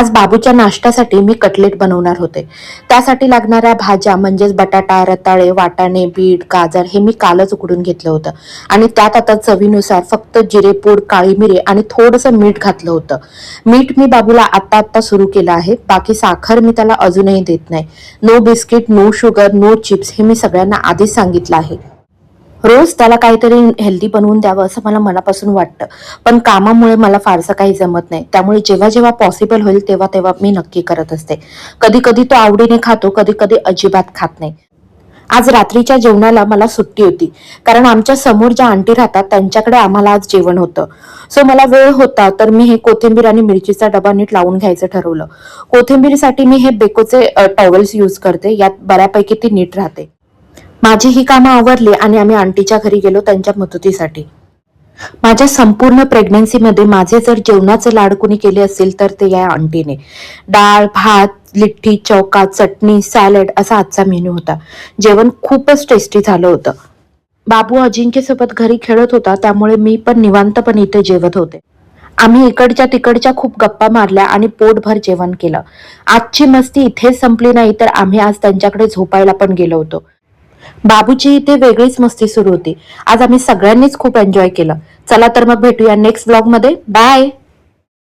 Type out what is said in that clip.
आज बाबूच्या नाश्त्यासाठी मी कटलेट बनवणार होते. त्यासाठी लागणाऱ्या भाज्या म्हणजेच बटाटा, रताळे, वाटाणे, बीट, गाजर हे मी कालच उकडून घेतलं होतं आणि त्यात आता चवीनुसार फक्त जिरेपूड, काळी मिरी आणि थोडंसं मीठ घातलं होतं. मीठ मी बाबूला आत्ता सुरू केलं आहे. बाकी साखर मी त्याला अजूनही देत नाही. No biscuit, no sugar, no chips हे मी सगळ्यांना आधीच सांगितलं आहे. रोज त्याला काहीतरी हेल्दी बनवून द्यावं असं मला मनापासून वाटतं, पण कामामुळे मला फारसं काही जमत नाही. त्यामुळे जेव्हा जेव्हा पॉसिबल होईल तेव्हा तेव्हा मी नक्की करत असते. कधी कधी तो आवडीने खातो, कधी कधी अजिबात खात नाही. आज रात्रीच्या जेवणाला मला सुट्टी होती, कारण आमच्या समोर ज्या आंटी राहतात त्यांच्याकडे आम्हाला आज जेवण होतं. सो मला वेळ होता तर मी हे कोथिंबीर आणि मिरचीचा डबा नीट लावून घ्यायचं ठरवलं. कोथिंबीरसाठी मी हे बेकोचे टॉवेल्स यूज करते, यात बऱ्यापैकी ती नीट राहते. माझी ही कामं आवरली आणि आम्ही आंटीच्या घरी गेलो त्यांच्या मदतीसाठी. माझ्या संपूर्ण प्रेग्नन्सीमध्ये माझे जर जेवणाचे लाड कुणी केले असेल तर ते या आंटीने. डाळ, भात, लिट्टी चौका, चटणी, सॅलड असा आजचा मेनू होता. जेवण खूपच टेस्टी झालं होतं. बाबू अजिंक्य सोबत घरी खेळत होता, त्यामुळे मी पण निवांतपणे इथे जेवत होते. आम्ही इकडच्या तिकडच्या खूप गप्पा मारल्या आणि पोटभर जेवण केलं. आजची मस्ती इथेच संपली नाही, तर आम्ही आज त्यांच्याकडे झोपायला पण गेलो होतो. बाबूची इथे वेगळीच मस्ती सुरू होती. आज आम्ही सगळ्यांनीच खूप एन्जॉय केलं. चला तर मग भेटूया नेक्स्ट ब्लॉग मध्ये. बाय.